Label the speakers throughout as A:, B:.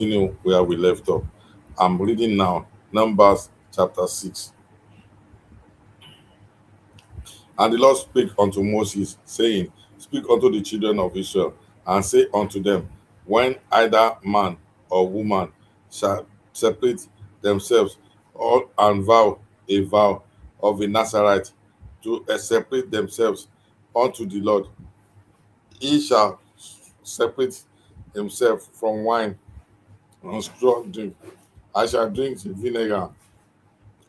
A: Continue where we left off. I'm reading now Numbers chapter 6. And the Lord spake unto Moses, saying, Speak unto the children of Israel, and say unto them, When either man or woman shall separate themselves all and vow a vow of a Nazarite to separate themselves unto the Lord, he shall separate himself from wine and strong drink. I shall drink the vinegar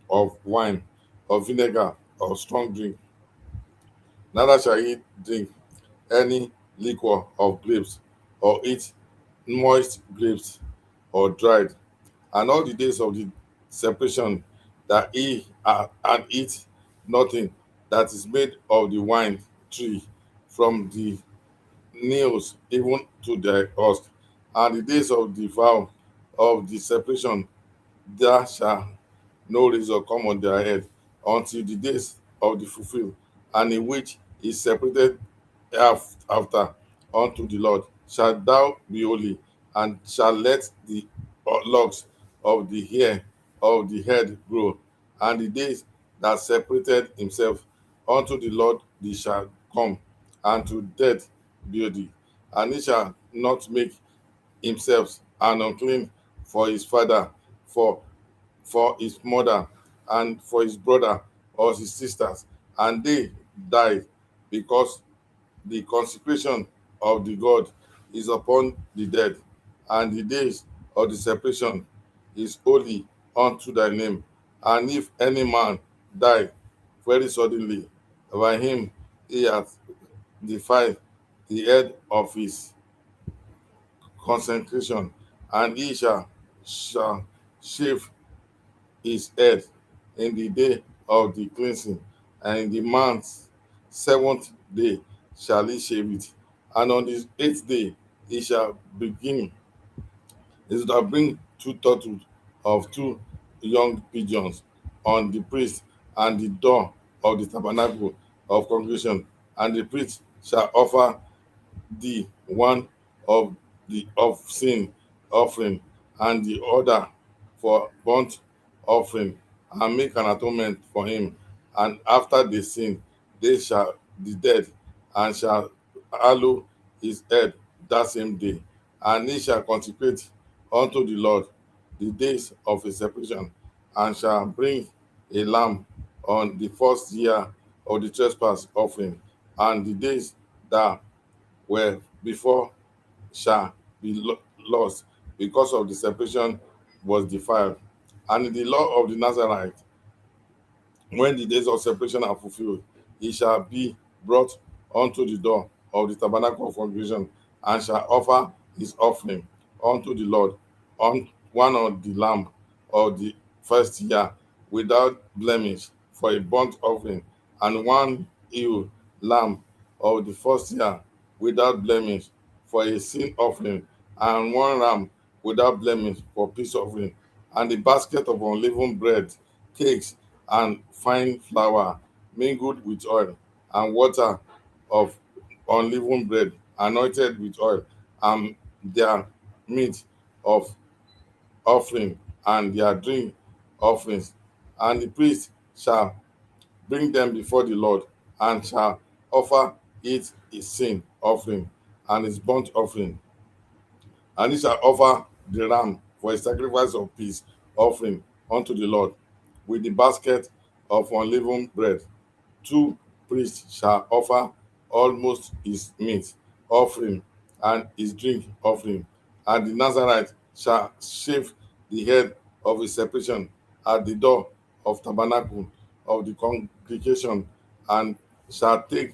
A: of wine, or vinegar, or strong drink. Neither shall he drink any liquor of grapes, or eat moist grapes, or dried. And all the days of the separation that he and eat nothing that is made of the wine tree from the nails even to the husk. And the days of the vow of the separation, there shall no razor come on their head until the days of the fulfill, and in which is separated after unto the Lord. Shalt thou be holy, and shall let the locks of the hair of the head grow, and the days that separated himself unto the Lord they shall come, and to death be thee. And he shall not make himself an unclean for his father, for his mother, and for his brother or his sisters, and they died, because the consecration of the God is upon the dead, and the days of the separation is holy unto thy name. And if any man die very suddenly, by him he hath defied the head of his consecration, and he shall shave his head in the day of the cleansing, and in the month's seventh day shall he shave it. And on the eighth day he shall begin, he shall bring two turtles of two young pigeons on the priest and the door of the tabernacle of congregation, and the priest shall offer the one of the of sin offering, and the other for burnt offering, and make an atonement for him. And after the sin, they shall be dead, and shall hallow his head that same day. And he shall consecrate unto the Lord the days of his separation, and shall bring a lamb on the first year of the trespass offering, and the days that were before shall be lost, because of the separation was defiled. And in the law of the Nazarite, when the days of separation are fulfilled, he shall be brought unto the door of the tabernacle of congregation, and shall offer his offering unto the Lord on one of the lamb of the first year without blemish for a burnt offering, and one ewe lamb of the first year without blemish for a sin offering, and one ram without blemish for peace offering, and a basket of unleavened bread, cakes, and fine flour mingled with oil, and water of unleavened bread anointed with oil, and their meat of offering, and their drink offerings. And the priest shall bring them before the Lord, and shall offer it his sin offering and his burnt offering. And he shall offer the ram for a sacrifice of peace offering unto the Lord, with the basket of unleavened bread. Two priests shall offer almost his meat offering and his drink offering, and the Nazarite shall shave the head of his separation at the door of tabernacle of the congregation, and shall take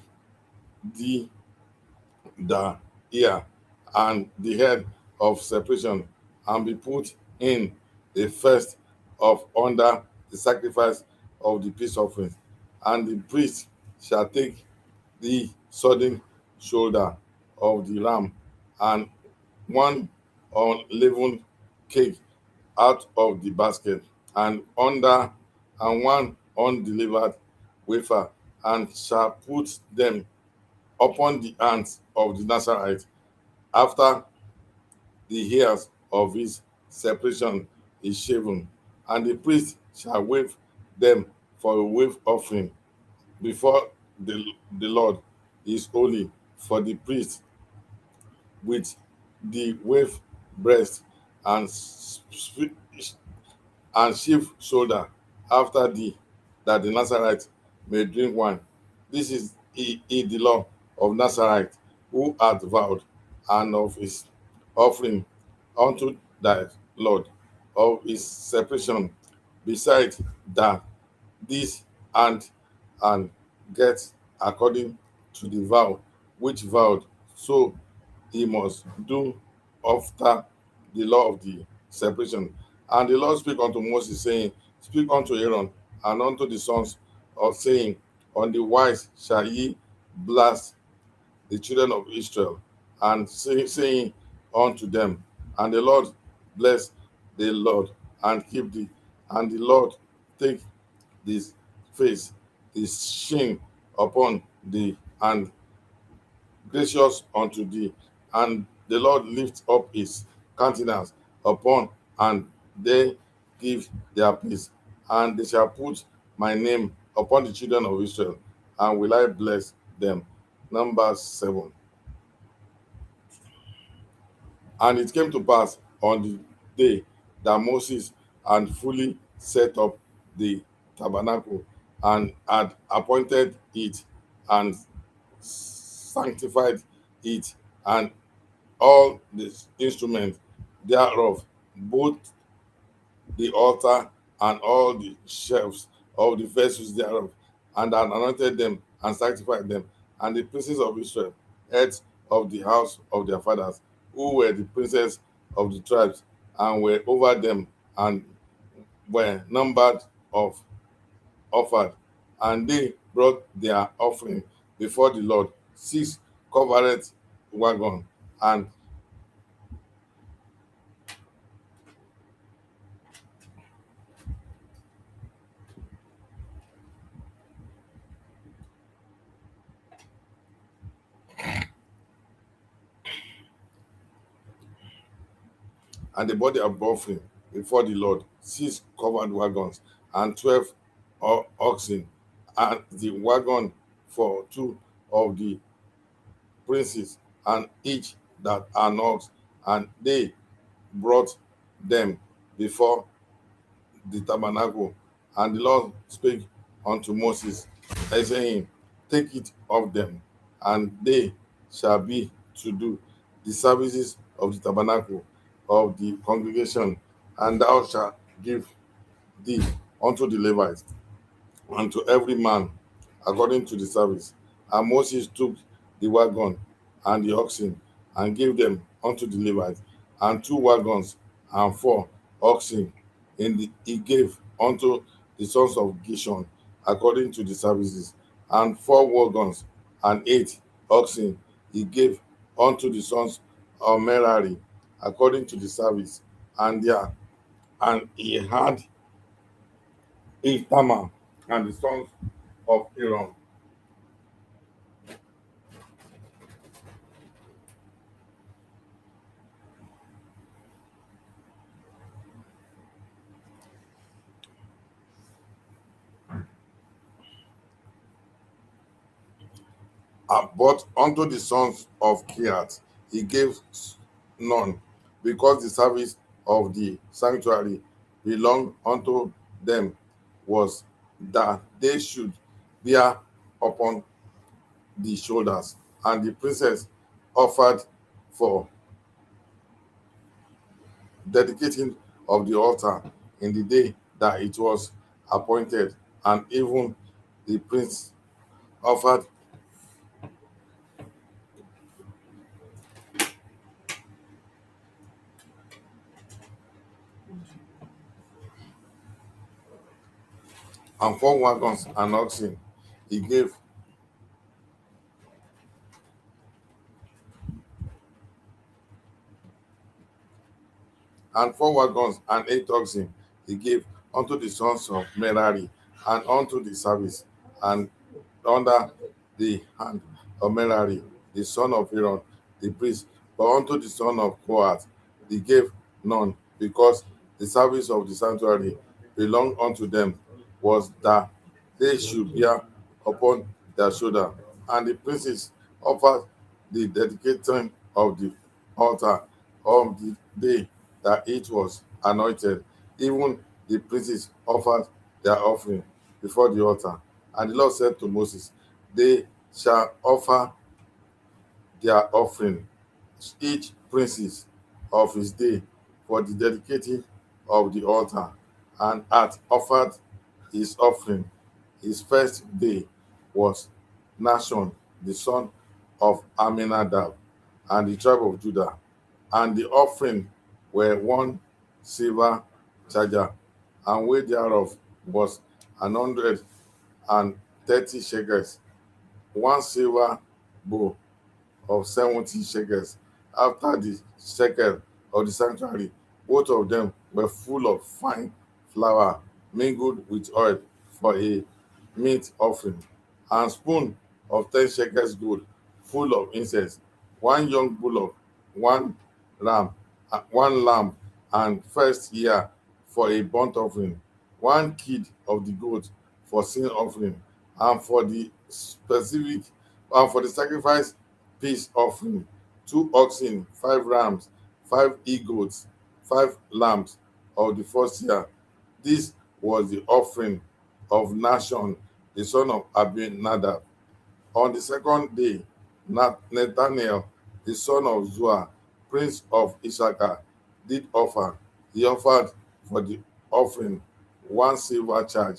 A: the ear and the head of separation, and be put in the first of under the sacrifice of the peace offering. And the priest shall take the sodden shoulder of the ram, and one unleavened cake out of the basket, and under and one undelivered wafer, and shall put them upon the hands of the Nazarite after the hairs of his separation is shaven, and the priest shall wave them for a wave offering before the Lord is holy. For the priest with the wave breast and and sheep shoulder after that the Nazarite may drink wine. This is the law of Nazarite, who hath vowed, and of his offering unto thy Lord, of his separation, beside that this and get according to the vow which vowed, so he must do after the law of the separation. And the Lord spake unto Moses, saying, Speak unto Aaron and unto the sons of, saying, On the wise shall ye blast the children of Israel, and saying unto them, And the Lord bless the Lord and keep thee, and the Lord take this face, his shame upon thee, and gracious unto thee, and the Lord lift up his countenance upon, and they give their peace, and they shall put my name upon the children of Israel, and will I bless them. Numbers 7. And it came to pass on the day that Moses had fully set up the tabernacle, and had appointed it, and sanctified it, and all the instruments thereof, both the altar and all the shelves of the vessels thereof, and had anointed them and sanctified them. And the princes of Israel, heads of the house of their fathers, who were the princes of the tribes, and were over them, and were numbered of offered, and they brought their offering before the Lord, 6 covered wagon, and the body of offering before the Lord, 6 covered wagons, and 12 oxen, and the wagon for two of the princes, and each that an ox, and they brought them before the tabernacle. And the Lord spake unto Moses, saying, Take it of them, and they shall be to do the services of the tabernacle of the congregation, and thou shalt give thee unto the Levites, and to every man according to the service. And Moses took the wagon and the oxen, and gave them unto the Levites, and 2 wagons and 4 oxen he gave unto the sons of Gishon according to the services, and 4 wagons and 8 oxen he gave unto the sons of Merari according to the service. And he had Ithamar and the sons of Aaron, but unto the sons of Kiat he gave none, because the service of the sanctuary belonged unto them, was that they should bear upon the shoulders. And the princess offered for dedicating of the altar in the day that it was appointed, and even the prince offered, and 4 wagons and oxen he gave, and 4 wagons and 8 oxen he gave unto the sons of Merari, and unto the service, and under the hand of Merari, the son of Aaron, the priest. But unto the son of Kohath he gave none, because the service of the sanctuary belonged unto them, was that they should bear upon their shoulder. And the princes offered the dedication of the altar on the day that it was anointed. Even the princes offered their offering before the altar. And the Lord said to Moses, they shall offer their offering, each princes of his day, for the dedicating of the altar, and hath offered his offering. His first day was Nashon, the son of Aminadab, and the tribe of Judah. And the offering were 1 silver charger, and weight thereof was 130 shekels, 1 silver bowl of 70 shekels. After the shekel of the sanctuary, both of them were full of fine flour mingled with oil for a meat offering, and spoon of 10 shekels gold, full of incense, one young bullock, one ram, one lamb, and first year for a burnt offering, one kid of the goat for sin offering, and for the specific and for the sacrifice peace offering, 2 oxen, 5 rams, 5 he goats, 5 lambs of the first year. This was the offering of Nashon, the son of Abinadab. On the second day, Nathaniel, the son of Zua, prince of Issachar, did offer. He offered for the offering 1 silver charge,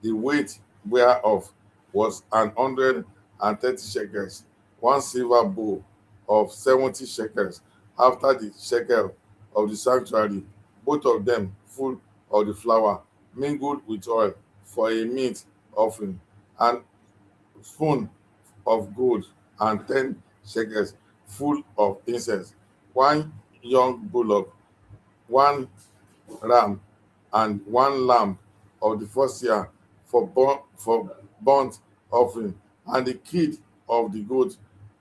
A: the weight whereof was 130 shekels, 1 silver bowl of 70 shekels, after the shekel of the sanctuary, both of them full of the flour mingled with oil for a meat offering, and spoon of gold, and 10 shekels full of incense, one young bullock, one ram, and one lamb of the first year for burnt offering, and the kid of the goat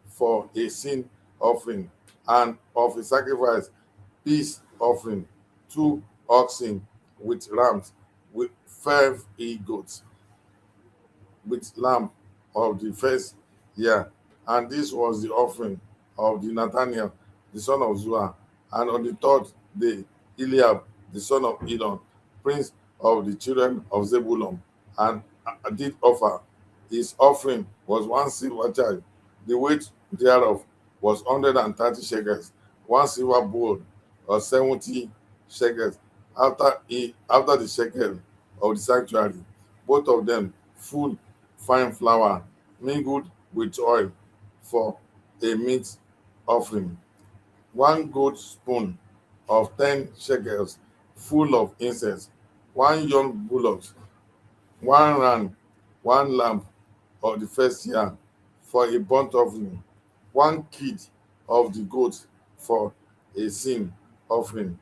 A: for a sin offering, and of a sacrifice peace offering, 2 oxen with rams, with 5 he goats, with lamb of the first year. And this was the offering of the Nathaniel, the son of Zua. And on the third day, Eliab, the son of Elon, prince of the children of Zebulun, and did offer. His offering was 1 silver charge. The weight thereof was 130 shekels, 1 silver bowl of 70 shekels, after the shekel of the sanctuary, both of them full fine flour mingled with oil for a meat offering, one goat spoon of 10 shekels full of incense, one young bullock, one ram, one lamb of the first year for a burnt offering, one kid of the goat for a sin offering,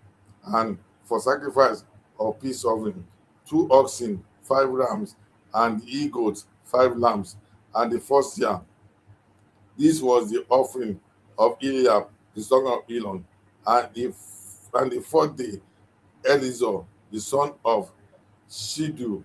A: and for sacrifice of peace offering, 2 oxen, 5 rams, and he goats, 5 lambs, and the first year. This was the offering of Eliab, the son of Elon. And the fourth day, Elizur, the son of Shidu,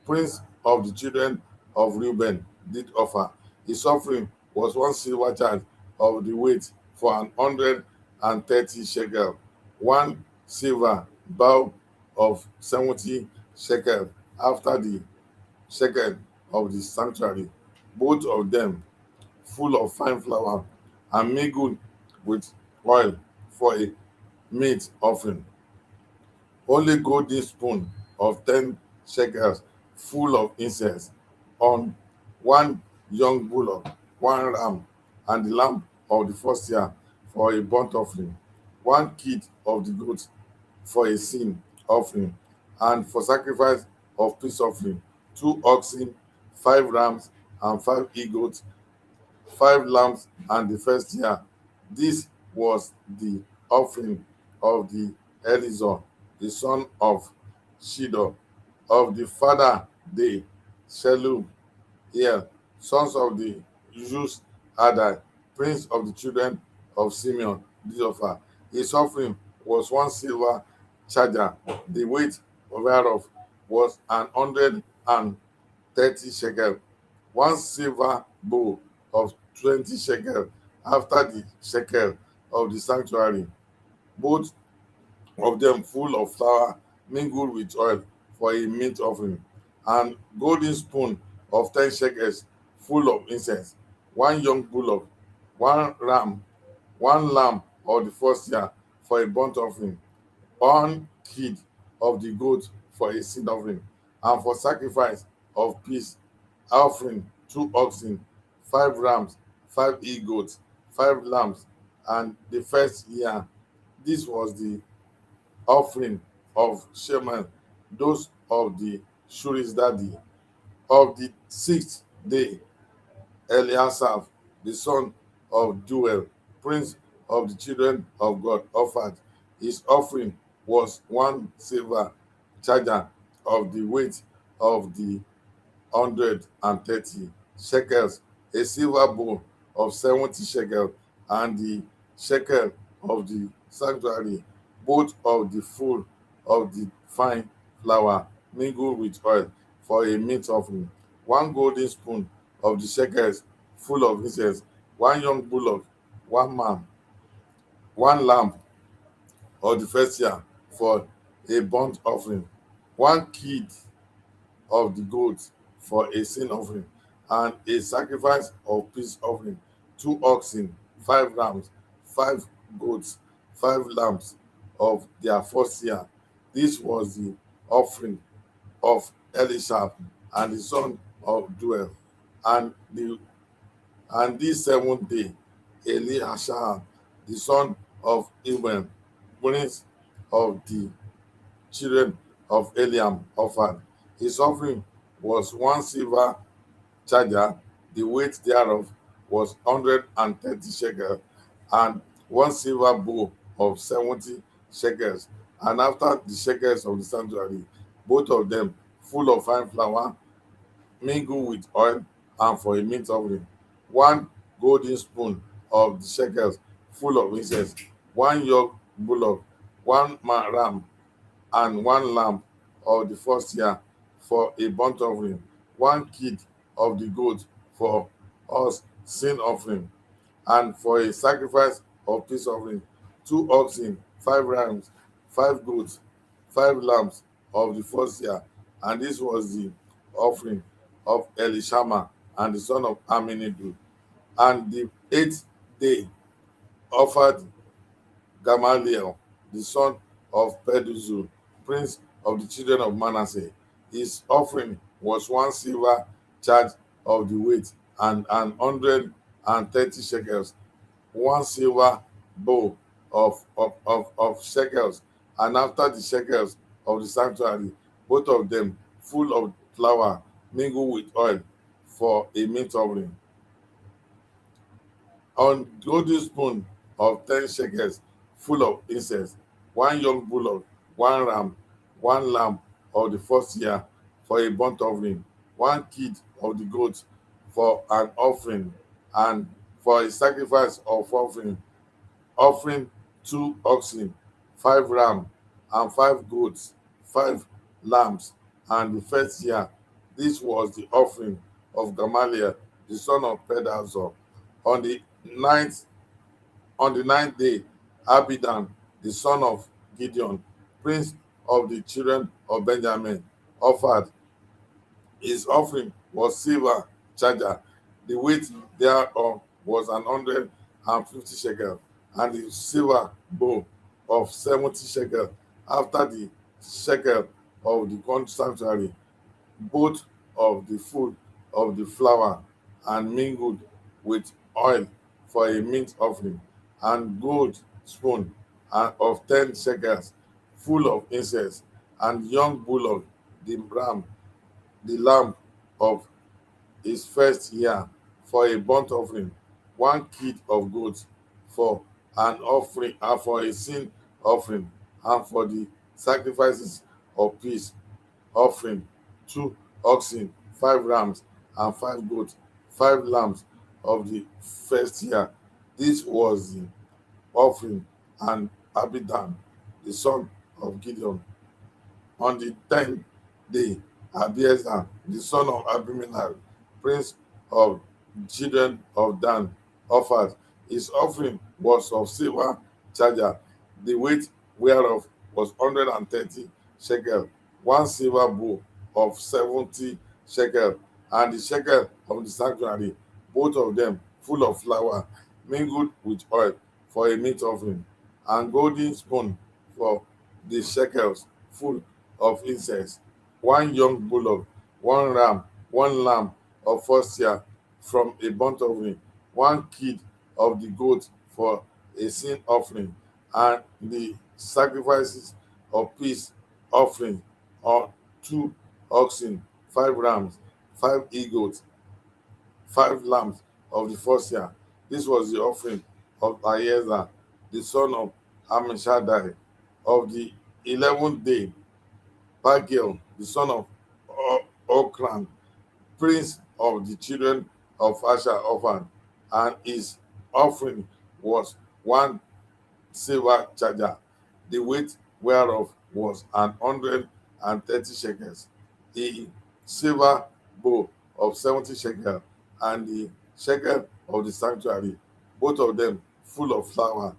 A: prince of the children of Reuben, did offer. His offering was 1 silver charge of the weight for 130 shekel, 1 silver bowl of 70 shekel, after the shekel of the sanctuary, both of them full of fine flour and mingled with oil for a meat offering. Only golden spoon of 10 shekels full of incense on one young bullock, one ram, and the lamb of the first year for a burnt offering, one kid of the goat for a sin offering, and for sacrifice of peace offering, 2 oxen, 5 rams, and 5 he goats, 5 lambs, and the first year. This was the offering of the Elizur, the son of Shidor, of the father day, Shelum, sons of the Jews, Adai, prince of the children of Simeon, did offer. His offering was 1 silver charger, the weight whereof was 130 shekel, one silver bowl of 20 shekel after the shekel of the sanctuary, both of them full of flour mingled with oil for a meat offering, and golden spoon of 10 shekels full of incense, one young bullock, one ram, one lamb of the first year for a burnt offering, one kid of the goat for a sin offering, and for sacrifice of peace offering 2 oxen, 5 rams, 5 he goats, 5 lambs, and the first year. This was the offering of Sheman, those of the Shuris daddy. Of the 6th day, Eliasaph, the son of Duel, prince of the children of God, offered. His offering was one silver charger of the weight of the 130 shekels, a silver bowl of 70 shekels, and the shekel of the sanctuary, both of the full of the fine flour mingled with oil for a meat offering, one golden spoon of the shekels full of incense, one young bullock, one man, one lamb of the first year for a burnt offering, one kid of the goat for a sin offering, and a sacrifice of peace offering, 2 oxen, 5 rams, 5 goats, 5 lambs of their first year. This was the offering of Elishab and the son of Duel. And this 7th day, Eliashah, the son of Iban, prince of the children of Eliam, offered. His offering was one silver charger, the weight thereof was 130 shekels, and one silver bowl of 70 shekels, and after the shekels of the sanctuary, both of them full of fine flour mingled with oil, and for a meat offering, one golden spoon of the shekels full of incense, one young bullock, one ram, and one lamb of the first year for a burnt offering, one kid of the goat for us sin offering, and for a sacrifice of peace offering, 2 oxen, 5 rams, 5 goats, 5 lambs of the first year. And this was the offering of Elishama and the son of Amminadab. And the 8th day offered Gamaliel, the son of Peduzur, prince of the children of Manasseh. His offering was one silver charge of the weight, and 130 shekels, one silver bowl of shekels, and after the shekels of the sanctuary, both of them full of flour mingled with oil for a meat offering, on golden spoon of 10 shekels full of incense, one young bullock, one ram, one lamb of the first year for a burnt offering, one kid of the goat for an offering, and for a sacrifice of offering 2 oxen, 5 rams, and 5 goats, 5 lambs, and the first year. This was the offering of Gamaliel, the son of Pedazur. On the ninth day, Abidan, the son of Gideon, prince of the children of Benjamin, offered. His offering was silver charger, the weight thereof was 150 shekels, and the silver bowl of 70 shekels, after the shekel of the sanctuary, both of the food of the flour and mingled with oil for a meat offering, and gold spoon of 10 shekels full of incense, and young bullock, the ram, the lamb of his first year for a burnt offering, one kid of goats for an offering, and for a sin offering, and for the sacrifices of peace offering, 2 oxen, 5 rams, and 5 goats, 5 lambs of the first year. This was the offering, and Abidan, the son of Gideon. On the 10th day, Abiezer, the son of Abimelech, prince of children of Dan, offered. His offering was of silver charger, the weight whereof was 130 shekel, one silver bowl of 70 shekel, and the shekel of the sanctuary, both of them full of flour, mingled with oil for a meat offering, and golden spoon for the shekels full of incense, one young bullock, one ram, one lamb of first year from a burnt offering, one kid of the goat for a sin offering, and the sacrifices of peace offering on 2 oxen, 5 rams, 5 eagles, 5 lambs of the first year. This was the offering of Eleazar, the son of Ammishaddai, of the 11th day. Pagiel, the son of Okran, prince of the children of Asher, offered, and his offering was one silver charger, the weight whereof was 130 shekels, a silver bowl of 70 shekels, and the shekel of the sanctuary, both of them full of flour,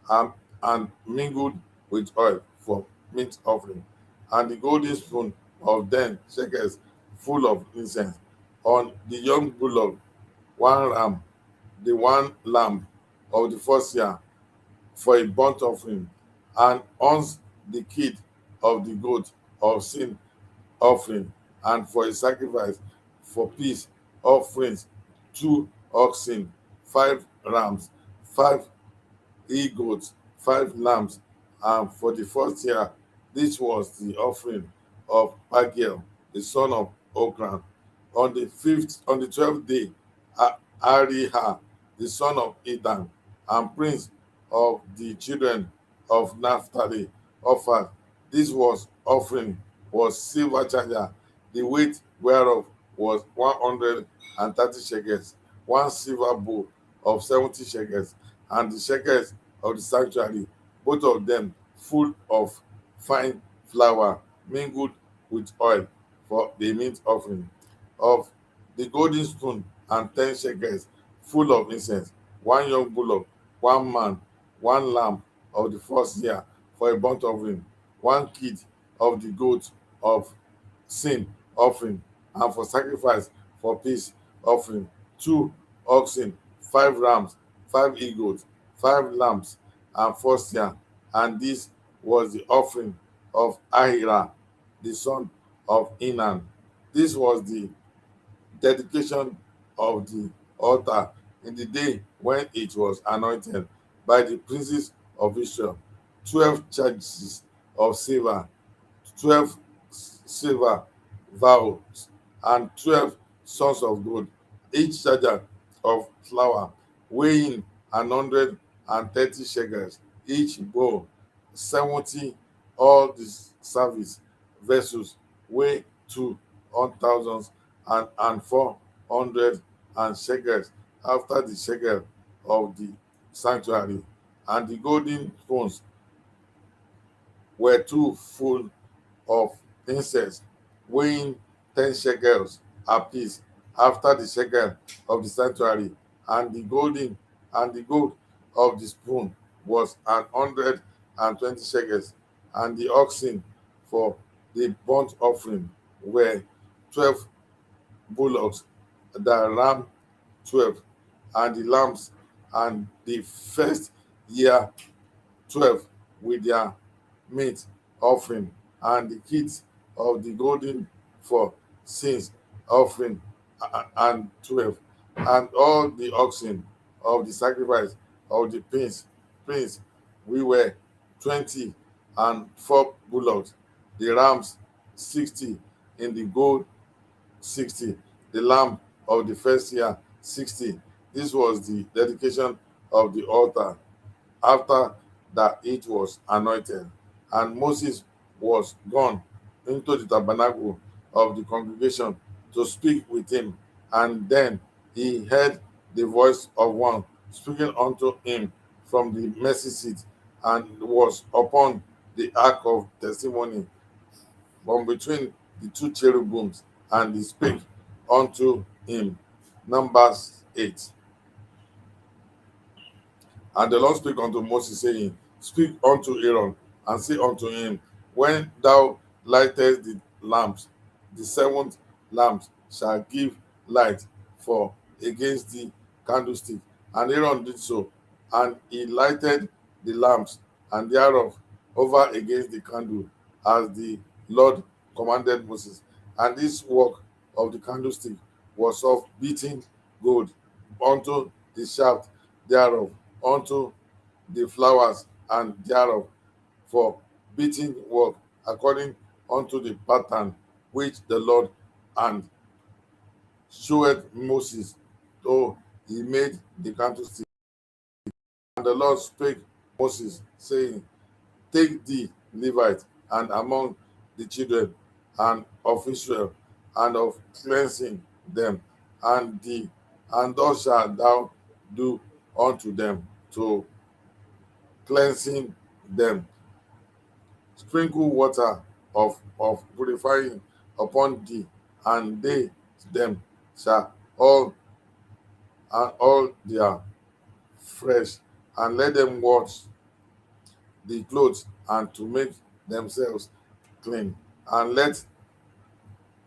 A: and, and mingled with oil for meat offering, and the golden spoon of 10 shekels full of incense. On the young bullock, one ram, the one lamb of the first year, for a burnt offering, and ons the kid of the goat of sin offering, and for a sacrifice for peace offerings, 2 oxen, 5 rams, 5 he-goats, 5 lambs, and for the first year, this was the offering of Pagiel, the son of Okran. On the 12th day, Ariha, the son of Edan, and prince of the children of Naphtali, offered. This was offering was silver charger, the weight whereof was 130 shekels, one silver bowl of 70 shekels, and the shekels of the sanctuary, both of them full of fine flour mingled with oil for the meat offering, of the golden spoon, and 10 shekels full of incense, one young bullock, one man, one lamb of the first year for a burnt offering, one kid of the goat of sin offering, and for sacrifice for peace offering, 2 oxen, 5 rams, 5 he-goats, 5 lambs, and first year. And this was the offering of Ahira, the son of Enan. This was the dedication of the altar in the day when it was anointed by the princes of Israel. 12 charges of silver, 12 silver vowels, and 12 sons of gold, each charger of flour weighing 130 shekels, each bowl 70. All the service vessels weigh 2,000 and 400 and shekels after the shekel of the sanctuary, and the golden spoons were two full of incense, weighing 10 shekels apiece after the shekel of the sanctuary, and the gold of the spoon was 120 shekels, and the oxen for the burnt offering were 12 bullocks, the ram 12, and the lambs and the first year 12 with their meat offering, and the kids of the golden for sins offering, and 12, and all the oxen of the sacrifice of the prince we were 20, and 4 bullocks, the rams 60, in the gold 60, the lamb of the first year 60. This was the dedication of the altar after that it was anointed. And Moses was gone into the tabernacle of the congregation to speak with him. And then he heard the voice of one speaking unto him from the mercy seat, and was upon the ark of testimony from between the two cherubims, and he spake unto him. Numbers 8. And the Lord spake unto Moses, saying, Speak unto Aaron, and say unto him, When thou lightest the lamps, the seventh lamp shall give light for against the candlestick. And Aaron did so, and he lighted the lamps, and thereof over against the candle, as the Lord commanded Moses. And this work of the candlestick was of beaten gold unto the shaft thereof, unto the flowers and thereof, for beating work, according unto the pattern which the Lord and showed Moses, though he made the candlestick. And the Lord spake Moses, saying, Take thee Levite, and among the children and of Israel, and of cleansing them, and thus shalt thou do unto them to cleansing them. Sprinkle water of purifying upon thee, and they them shall all their fresh, and let them wash the clothes, and to make themselves clean, and let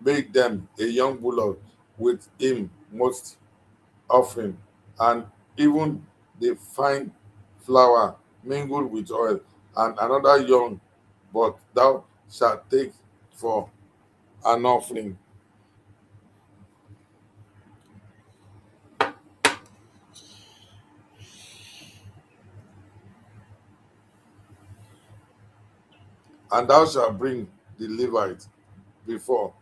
A: make them a young bullock with him most offering, and even the fine flour mingled with oil, and another young, but thou shalt take for an offering. And thou shalt bring the Levite before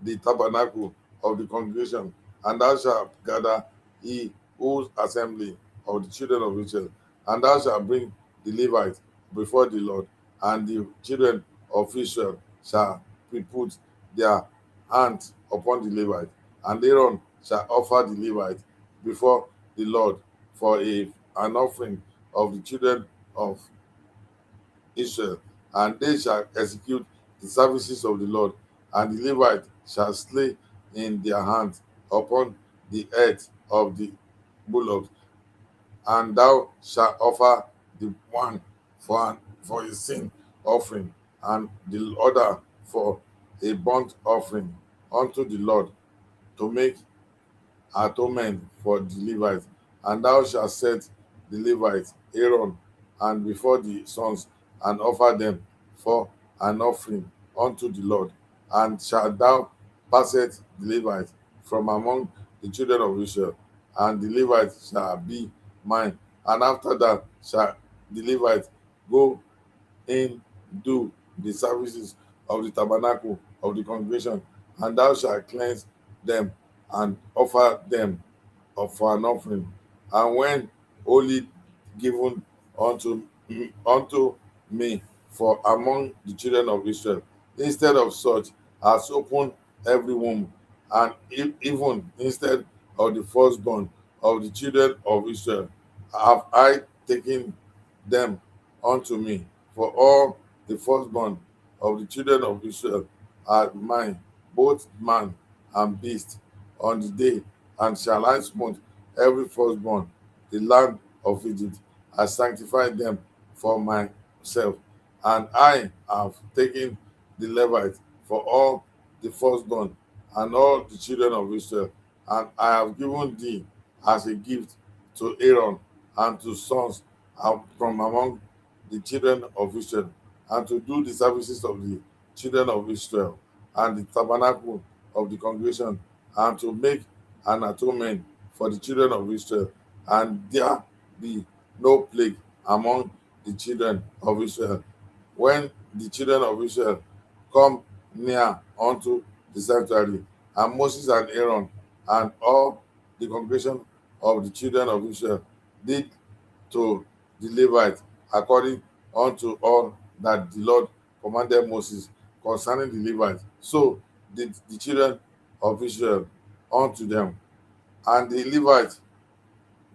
A: the tabernacle of the congregation, and thou shalt gather he whole assembly of the children of Israel, and thou shalt bring the Levite before the Lord, and the children of Israel shall be put their hands upon the Levite, and Aaron shall offer the Levite before the Lord for an offering of the children of Israel, and they shall execute the services of the Lord, and the Levite shall slay in their hands upon the head of the bullock, and thou shalt offer the one for a sin offering, and the other for a burnt offering unto the Lord, to make atonement for the Levites. And thou shalt set the Levites, Aaron, and before the sons, and offer them for an offering unto the Lord. And shalt thou pass it the Levites from among the children of Israel, and the Levites shall be mine. And after that shall the Levites go in, do the services of the tabernacle of the congregation, and thou shalt cleanse them and offer them for an offering. And when wholly given unto me for among the children of Israel, instead of such as open every womb, and even instead of the firstborn of the children of Israel, have I taken them unto me. For all the firstborn of the children of Israel are mine, both man and beast, on the day, and shall I smite every firstborn, the land of Egypt. I sanctify them for myself, and I have taken the Levite for all the firstborn and all the children of Israel, and I have given thee as a gift to Aaron and to sons from among the children of Israel, and to do the services of the children of Israel, and the tabernacle of the congregation, and to make an atonement for the children of Israel, and there be no plague among the children of Israel. When the children of Israel come near unto the sanctuary, and Moses and Aaron and all the congregation of the children of Israel did to the Levite according unto all that the Lord commanded Moses concerning the Levites. So did the children of Israel unto them. And the Levites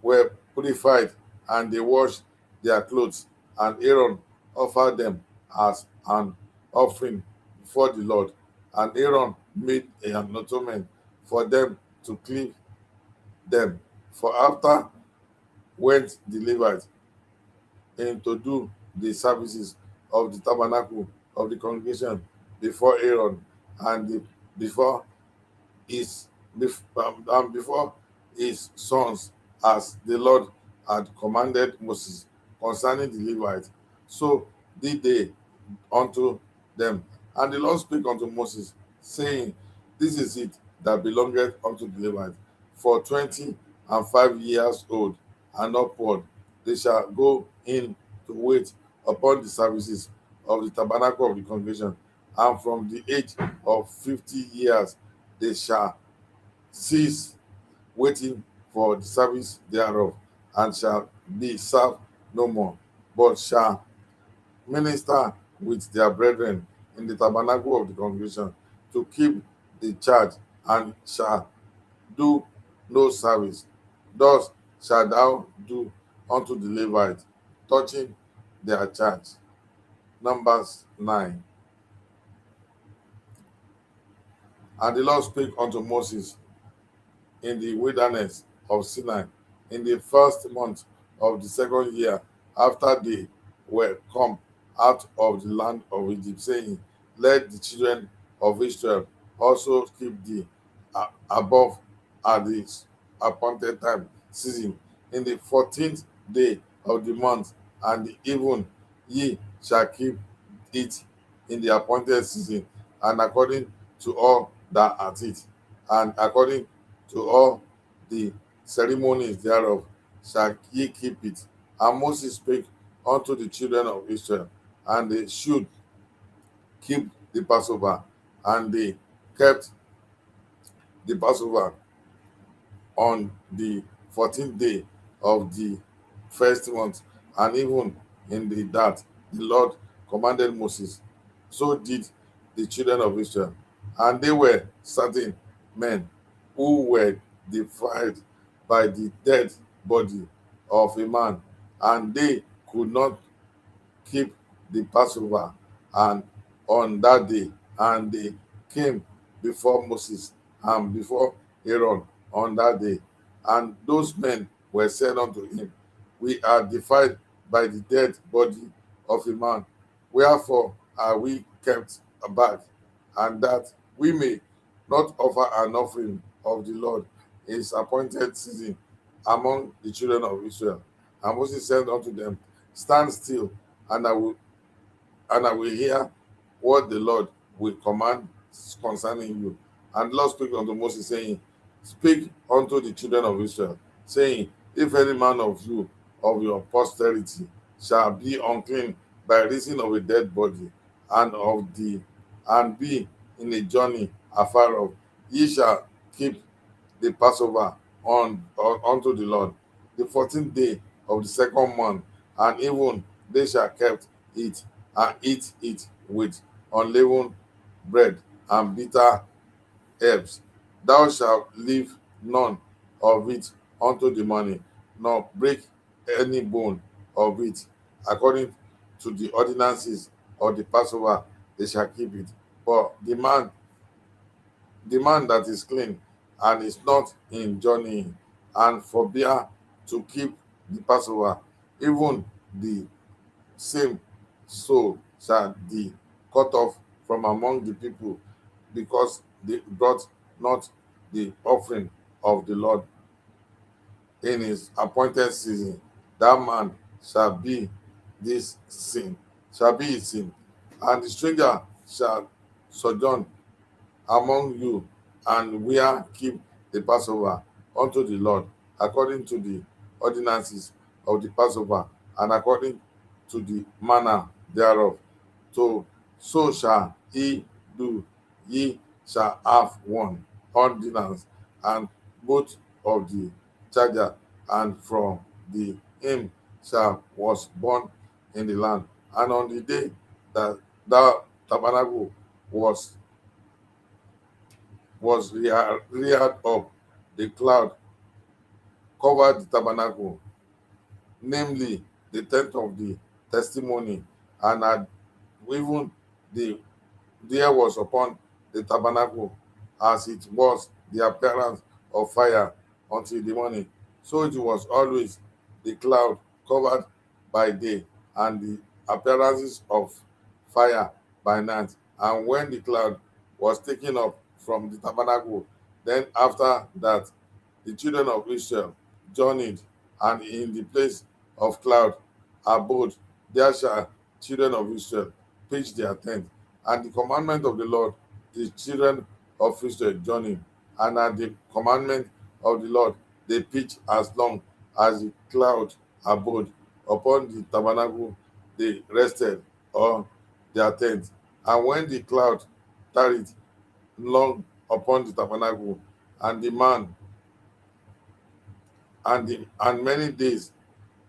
A: were purified, and they washed their clothes, and Aaron offered them as an offering before the Lord. And Aaron made an atonement for them to cleave them. For after went the Levites in to do the services of the tabernacle of the congregation before Aaron and before before his sons, as the Lord had commanded Moses concerning the Levites. So did they unto them. And the Lord spake unto Moses, saying, This is it that belongeth unto the Levites. For 25 years old and upward, they shall go in to wait upon the services of the tabernacle of the congregation. And from the age of 50 years, they shall cease waiting for the service thereof, and shall be served no more, but shall minister with their brethren in the tabernacle of the congregation to keep the charge, and shall do no service. Thus shalt thou do unto the Levites touching their charge. Numbers 9. And the Lord spake unto Moses in the wilderness of Sinai in the first month of the second year after they were come out of the land of Egypt, saying, Let the children of Israel also keep the above at the appointed time season in the 14th day of the month, and even ye shall keep it in the appointed season, and according to all that at it, and according to all the ceremonies thereof shall ye keep it. And Moses spake unto the children of Israel, and they should keep the Passover. And they kept the Passover on the 14th day of the first month, and even in that the Lord commanded Moses. So did the children of Israel. And they were certain men who were defiled by the dead body of a man, and they could not keep the Passover and on that day, and they came before Moses and before Aaron on that day. And those men were said unto him, We are defiled by the dead body of a man. Wherefore are we kept aback, and that we may not offer an offering of the Lord in his appointed season among the children of Israel? And Moses said unto them, Stand still, and I will hear what the Lord will command concerning you. And the Lord spake unto Moses, saying, Speak unto the children of Israel, saying, If any man of you, of your posterity, shall be unclean by reason of a dead body, and be in a journey afar off, ye shall keep the Passover unto the Lord, the 14th day of the second month, and even they shall kept it, and eat it with unleavened bread and bitter herbs. Thou shalt leave none of it unto the morning, nor break any bone of it. According to the ordinances of the Passover, they shall keep it. But the man that is clean and is not in journeying, and forbear to keep the Passover, even the same soul shall be cut off from among the people, because they brought not the offering of the Lord in his appointed season. That man shall be this sin, shall be his sin. And the stranger shall sojourn among you, and where keep the Passover unto the Lord, according to the ordinances of the Passover, and according to the manner thereof. So shall he do. Ye shall have one ordinance, and both of the charger, and from the him shall was born in the land. And on the day that the tabernacle was reared up, the cloud covered the tabernacle, namely the tent of the testimony, and had even the there was upon the tabernacle, as it was the appearance of fire until the morning. So it was always the cloud covered by day, and the appearances of fire by night. And when the cloud was taken up from the tabernacle, then after that the children of Israel journeyed, and in the place of cloud abode. There shall children of Israel pitch their tent. And the commandment of the Lord, the children of Israel journeyed, and at the commandment of the Lord, they pitch as long as the cloud abode upon the tabernacle, they rested on their tent. And when the cloud tarried long upon the tabernacle, and the man and many days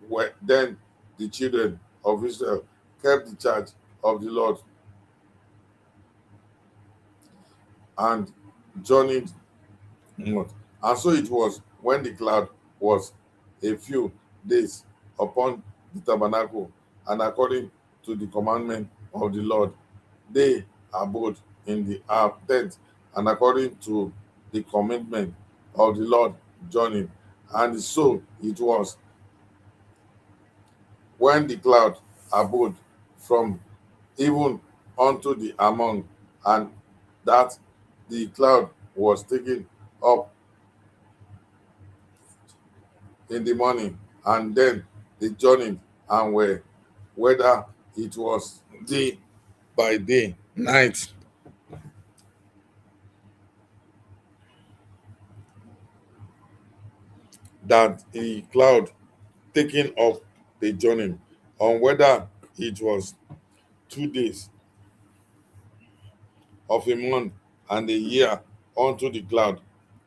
A: were then the children of Israel kept the charge of the Lord and journeyed not. And so it was when the cloud was a few days upon the tabernacle, and according to the commandment of the Lord, they abode in the tent, and according to the commitment of the Lord, journeyed. And so it was when the cloud abode from even unto the among, and that the cloud was taken up in the morning, and then they journeyed, and were, whether it was day by day, night, that a cloud taking up the journey, on whether it was 2 days of a month and a year, unto the cloud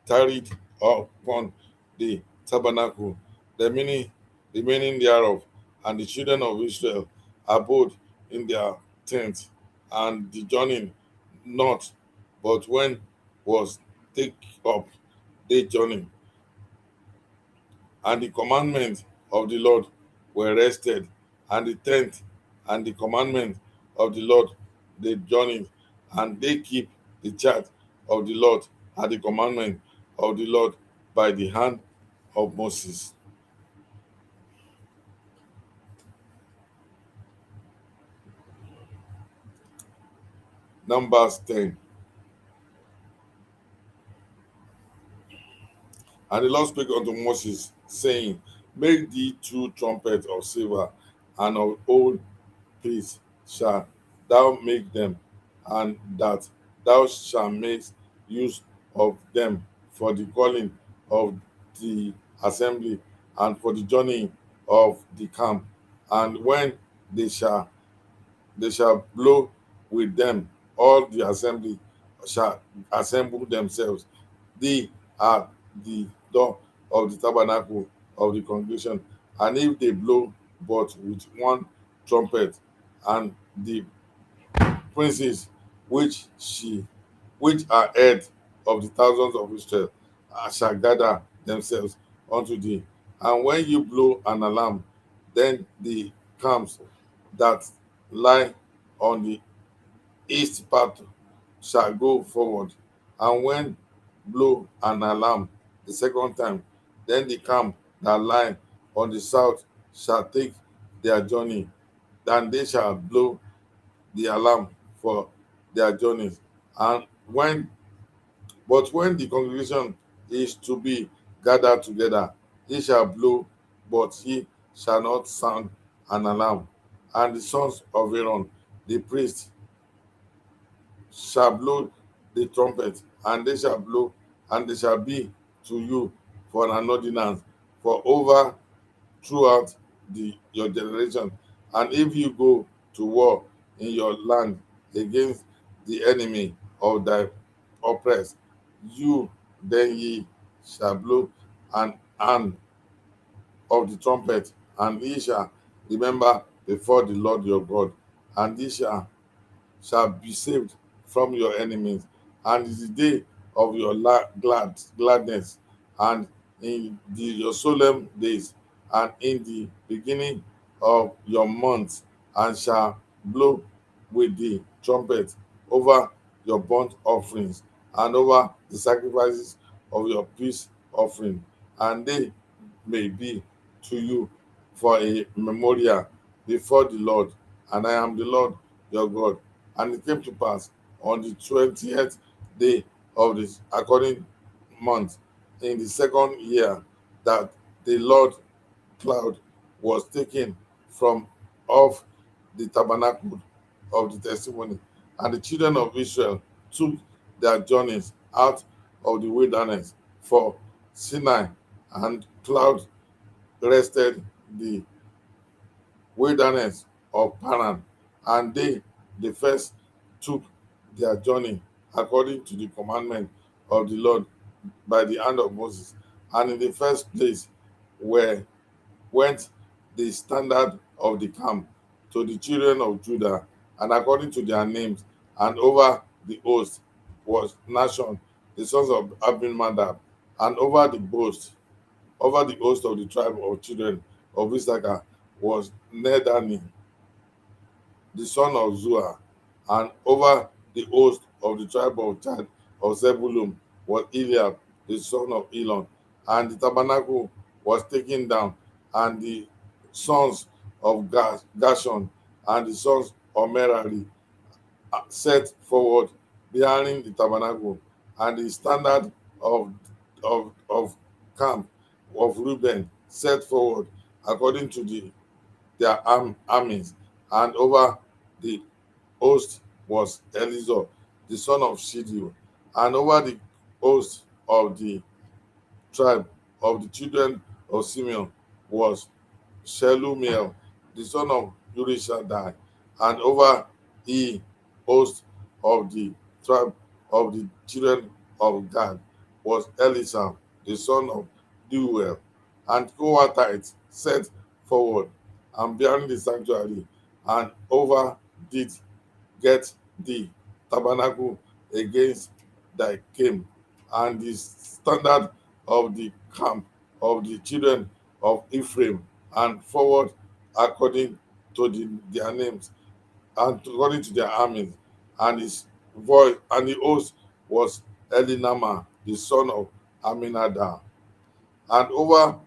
A: tarried upon the tabernacle, the meaning thereof, and the children of Israel abode in their tents, and the journey not, but when was take up the journey, and the commandment of the Lord were rested, and the tent and the commandment of the Lord they journeyed, and they keep the charge of the Lord and the commandment of the Lord by the hand of Moses. Numbers 10. And the Lord spake unto Moses, saying, Make thee 2 trumpets of silver, and of old peace shalt thou make them, and that thou shalt make use of them for the calling of the assembly, and for the journey of the camp. And when they shall they shall blow with them, all the assembly shall assemble themselves. They are the door of the tabernacle of the congregation. And if they blow but with one trumpet, and the princes which are head of the thousands of Israel shall gather themselves unto thee. And when you blow an alarm, then the camps that lie on the east part shall go forward. And when blow an alarm the second time, then the camp that lie on the south shall take their journey. Then they shall blow the alarm for their journeys. And when the congregation is to be gathered together, he shall blow, but he shall not sound an alarm. And the sons of Aaron, the priest, shall blow the trumpet, and they shall blow, and they shall be to you for an ordinance for over throughout your generation. And if you go to war in your land against the enemy of thy oppressed, you then ye shall blow an of the trumpet, and ye shall remember before the Lord your God, and ye shall be saved from your enemies. And it is the day of your gladness, and in your solemn days, and in the beginning of your months, and shall blow. with the trumpet over your burnt offerings and over the sacrifices of your peace offering, and they may be to you for a memorial before the Lord, and I am the Lord your God. And it came to pass on the 20th day of this according month in the second year that the Lord cloud was taken from off the tabernacle of the testimony, and the children of Israel took their journeys out of the wilderness for Sinai, and cloud rested the wilderness of Paran, and they the first took their journey according to the commandment of the Lord by the hand of Moses. And in the first place were went the standard of the camp to the children of Judah, and according to their names, and over the host was Nashon, the sons of Abinadab, and over the host of the tribe of children of Issachar was Nedani, the son of Zua, and over the host of the tribe of Chad of Zebulun was Eliab, the son of Elon. And the tabernacle was taken down, and the sons of Gashon and the sons of Merari set forward behind the tabernacle, and the standard of camp of Reuben set forward according to their armies, and over the host was Elizur, the son of Shedeur, and over the host of the tribe of the children of Simeon was Shelumiel, the son of Urishadai, and over the host of the tribe of the children of Gad was Elisam, the son of Deuel, and Kohathites set forward and bearing the sanctuary, and over did get the tabernacle against thy camp, and the standard of the camp of the children of Ephraim, and forward according to their names and according to their armies, and his voice and the host was Elinama, the son of Aminadab, and over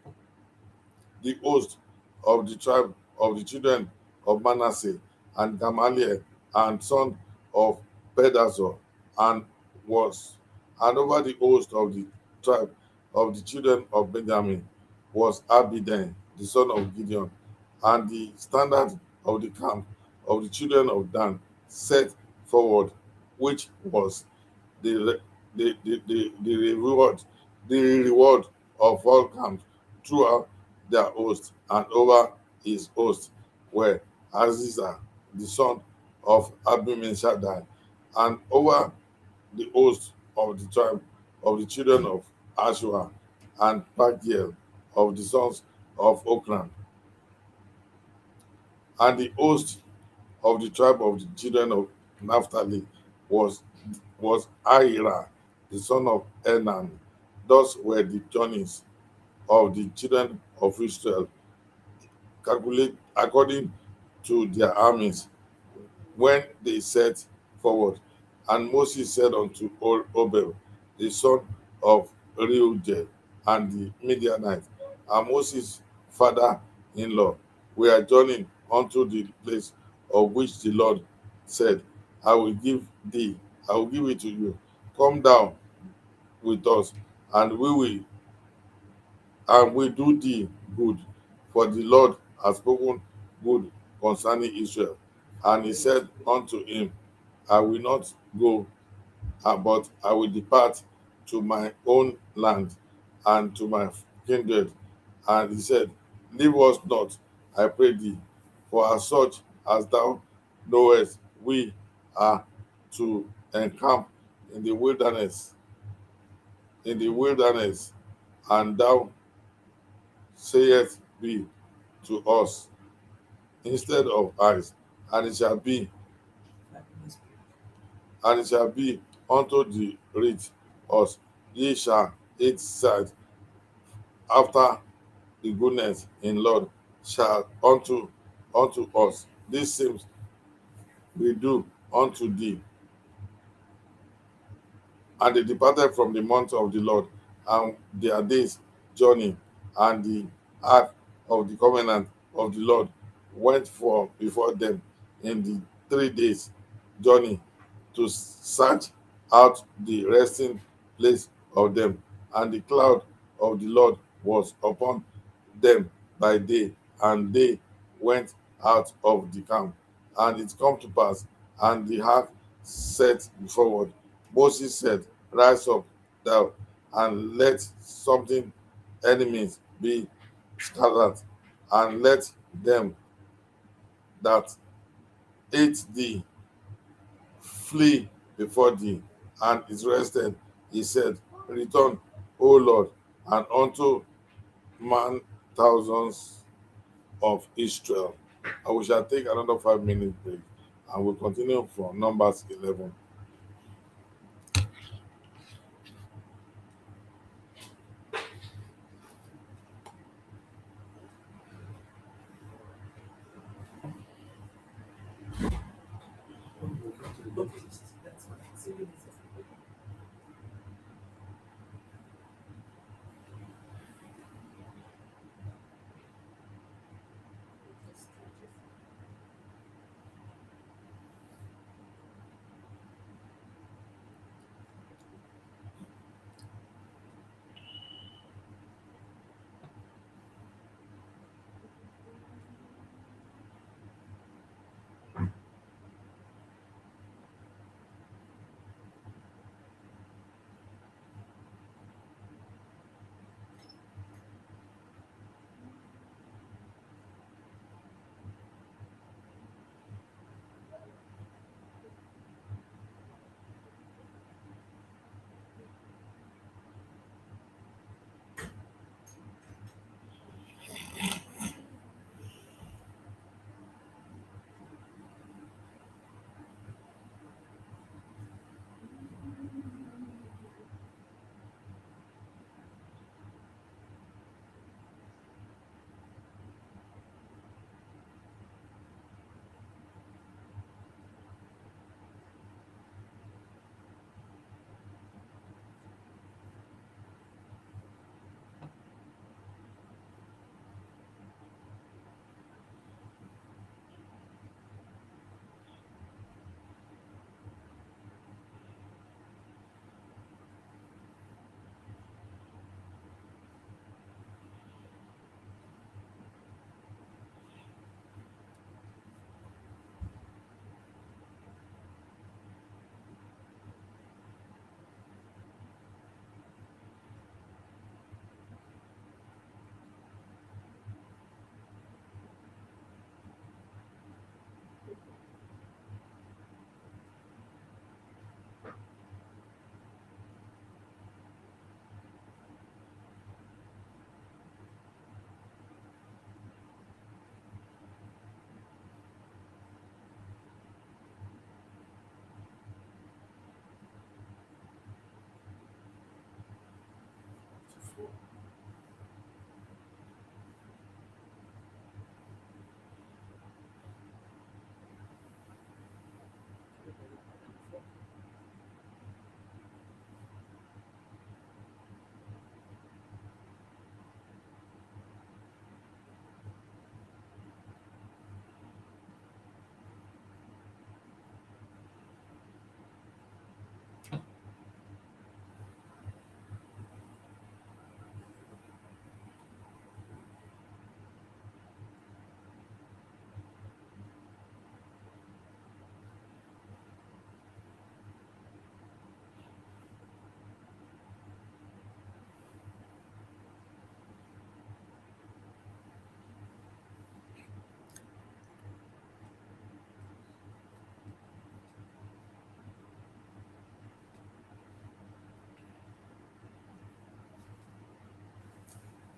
A: the host of the tribe of the children of Manasseh, and Gamaliel, and son of Pedazur, and was, and over the host of the tribe of the children of Benjamin was Abidan, the son of Gideon, and the standard of the camp of the children of Dan set forward, which was the reward of all camps throughout their host, and over his host were Aziza, the son of Abimeshadai, and over the host of the tribe of the children of Ashua, and Pagiel of the sons of Okran, and the host of the tribe of the children of Naphtali was Ahira, the son of Enan. Thus were the journeys of the children of Israel, calculate according to their armies, when they set forward. And Moses said unto Obed, the son of Reuel, and the Midianite, and Moses' father-in-law, we are journeying unto the place of which the Lord said, I will give thee, I will give it to you. Come down with us, and we do thee good, for the Lord has spoken good concerning Israel. And he said unto him, I will not go, but I will depart to my own land and to my kindred. And he said, leave us not, I pray thee, for as such as thou knowest, we are to encamp in the wilderness, and thou sayest be to us instead of eyes, and it shall be, unto the rich us, ye shall eat sight after the goodness in Lord shall unto us. This seems will do unto thee. And they departed from the mount of the Lord, and their days journey, and the ark of the covenant of the Lord went for before them in the 3 days journey to search out the resting place of them. And the cloud of the Lord was upon them by day, and they went out of the camp. And it come to pass, and the ark set forward. Moses said, rise up, thou, and let something enemies be scattered, and let them that hate thee flee before thee. And it rested. He said, return, O Lord, and unto man thousands of Israel. And we shall take another 5 minute break, and we'll continue from Numbers 11.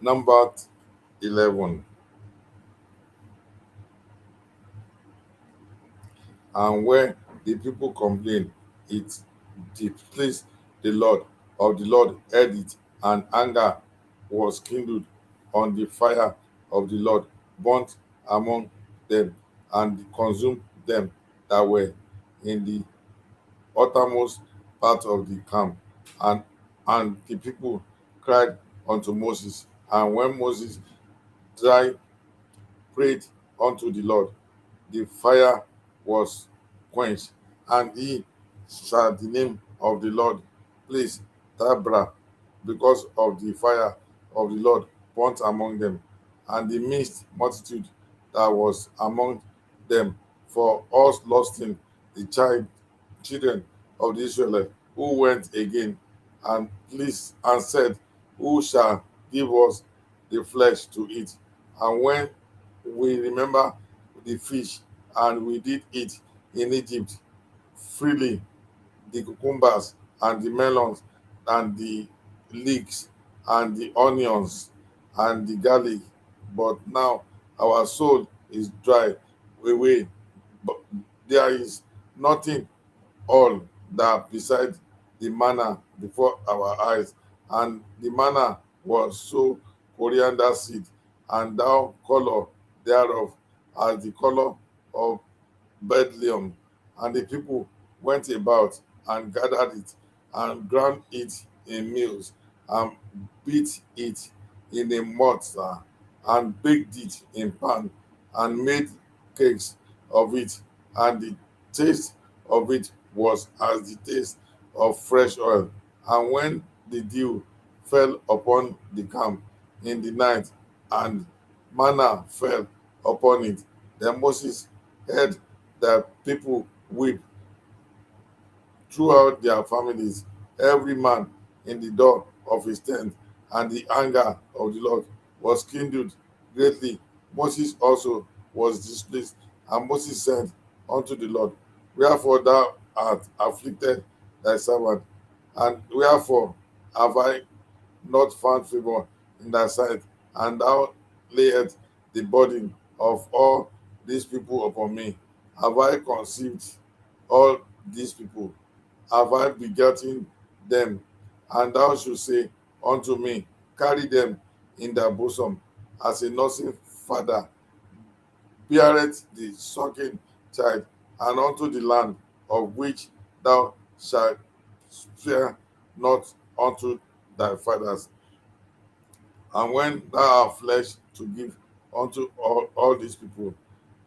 A: Number 11. And where the people complained, it displeased the Lord heard it, and anger was kindled on the fire of the Lord, burnt among them, and consumed them. that were in the uttermost part of the camp. And the people cried unto Moses. And when Moses tried, prayed unto the Lord, the fire was quenched, and he shall the name of the Lord place Tabra, because of the fire of the Lord burnt among them, and the mixed multitude that was among them, for us lusting the children of the Israelites, who went again and pleased and said, who shall give us the flesh to eat? And when we remember the fish, and we did eat in Egypt freely, the cucumbers and the melons and the leeks and the onions and the garlic. But now our soul is dry away. But there is nothing all that beside the manna before our eyes. And the manna was so coriander seed, and thou color thereof as the color of Bethlehem. And the people went about and gathered it and ground it in mills and beat it in a mortar and baked it in pan and made cakes of it. And the taste of it was as the taste of fresh oil. And when the dew fell upon the camp in the night, and manna fell upon it, then Moses heard that people weep throughout their families, every man in the door of his tent, and the anger of the Lord was kindled greatly. Moses also was displeased, and Moses said unto the Lord, wherefore thou art afflicted thy servant, and wherefore have I not found favor in thy sight, and thou layest the burden of all these people upon me? Have I conceived all these people? Have I begotten them? And thou should say unto me, carry them in thy bosom, as a nursing father beareth the sucking child, and unto the land of which thou shalt spare not unto thy fathers. And when thou hast flesh to give unto all these people,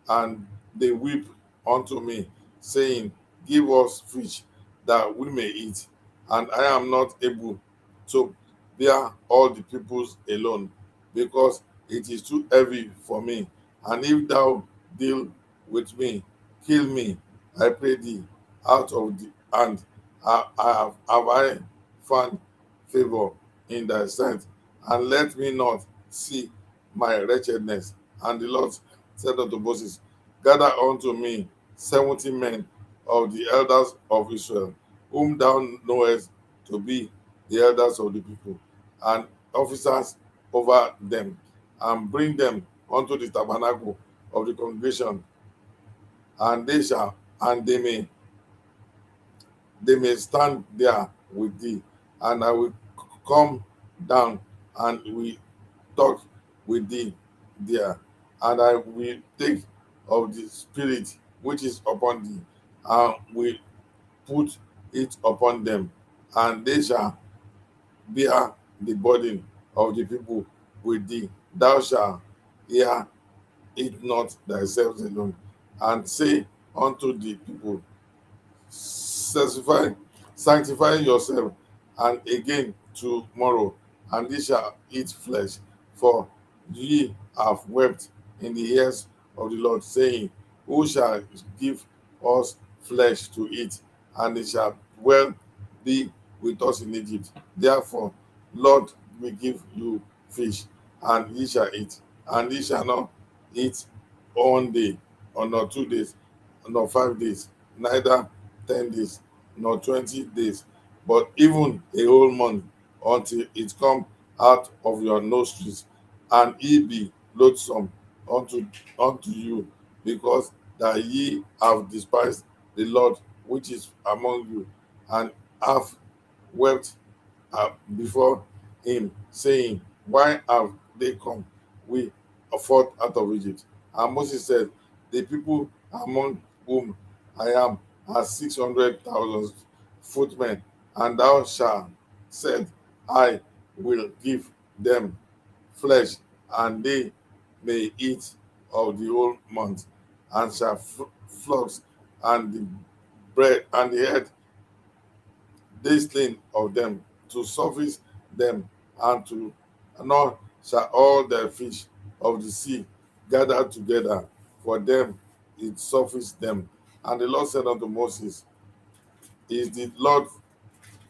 A: and they weep unto me, saying, give us fish that we may eat. And I am not able to bear all the peoples alone, because it is too heavy for me. And if thou deal with me, kill me, I pray thee, out of the and have I found favor in thy sight, and let me not see my wretchedness. And the Lord said unto Moses, gather unto me 70 men of the elders of Israel, whom thou knowest to be the elders of the people, and officers over them, and bring them unto the tabernacle of the congregation, and they may stand there with thee, and I will come down and we talk with thee there, and I will take of the spirit which is upon thee, and will put it upon them, and they shall bear the burden of the people with thee. Thou shalt hear it not thyself alone, and say unto the people, sanctify, sanctify yourself, and again tomorrow, and ye shall eat flesh, for ye have wept in the ears of the Lord, saying, who shall give us flesh to eat? And it shall well be with us in Egypt. Therefore, Lord will give you fish, and ye shall eat, and ye shall not eat one day, or not 2 days, nor 5 days, neither 10 days, nor 20 days, but even a whole month, until it come out of your nostrils, and ye be loathsome unto you, because that ye have despised the Lord which is among you, and have wept before him, saying, why have they come we forth out of Egypt? And Moses said, the people among whom I am as 600,000 footmen, and thou shalt said, I will give them flesh, and they may eat of the whole month, and shall flocks and the bread and the head distilling of them to suffice them, and to nor shall all the fish of the sea gather together for them, it suffice them. And the Lord said unto Moses, is the Lord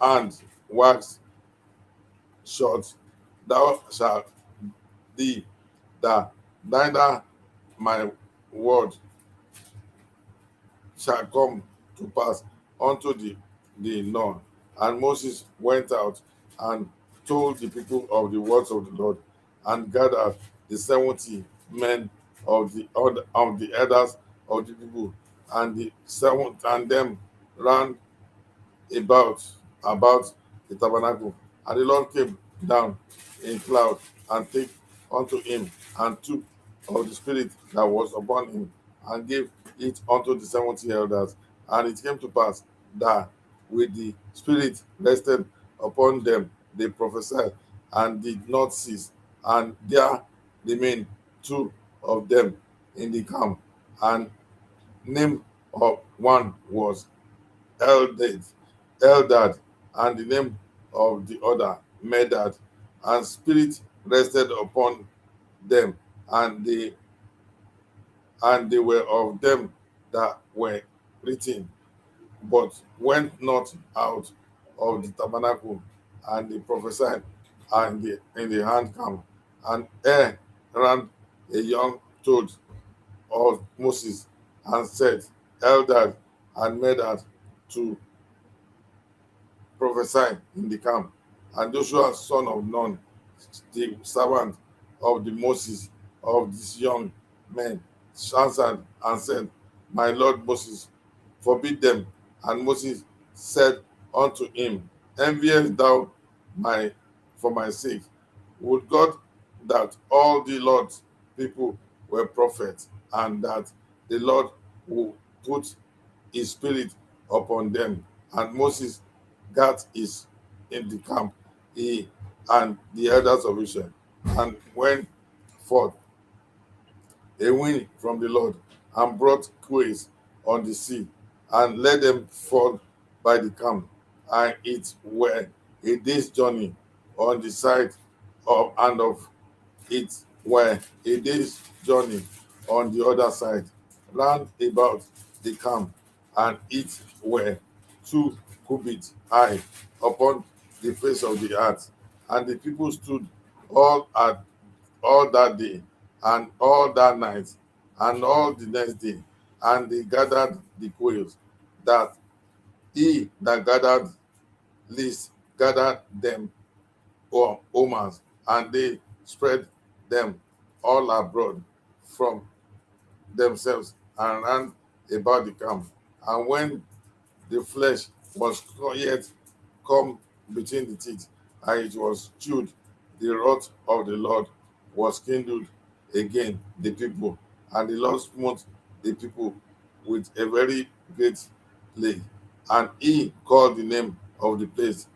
A: hand wax short, thou shalt thee that neither my word shall come to pass unto the none. And Moses went out and told the people of the words of the Lord, and gathered the 70 men of the elders of the people, and the seven and them ran about about the tabernacle. And the Lord came down in cloud, and take unto him, and took of the spirit that was upon him, and gave it unto the 70 elders. And it came to pass that with the spirit rested upon them, they prophesied and did not cease. And there remained two of them in the camp, and name of one was Eldad, Eldad, and the name of the other Medad. And spirit rested upon them, and they were of them that were written, but went not out of the tabernacle, and they prophesied and in the hand camp. And Aaron, a young told of Moses, and said, Eldad and Medad to prophesy in the camp. And Joshua, son of Nun, the servant of the Moses of these young men, answered and said, my Lord Moses, forbid them. And Moses said unto him, enviest thou my for my sake? Would God that all the Lord's people were prophets, and that the Lord would put his spirit upon them. And Moses got his in the camp, he and the elders of Israel, and went forth a wind from the Lord, and brought quails on the sea, and let them fall by the camp, and it were a day's journey on the side of and of it were a day's journey on the other side, round about the camp, and it were 2 cubits high upon the face of the earth. And the people stood all at all that day, and all that night, and all the next day, and they gathered the quails, that he that gathered least gathered them omers, and they spread them all abroad from themselves, and ran about the camp. And when the flesh was yet come between the teeth, and it was chewed, the wrath of the Lord was kindled again the people, and the Lord smote the people with a very great plague. And he called the name of the place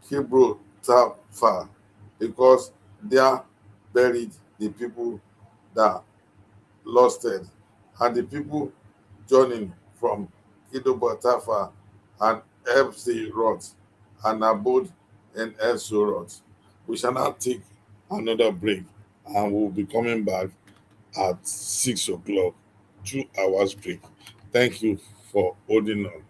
A: Hebrew Topher, because there buried the people that lusted. And the people journeying from Kidobatafa and Epsiroth, and abode in Esoroth. We shall now take another break, and we'll be coming back at 6 o'clock, 2 hours break. Thank you for holding on.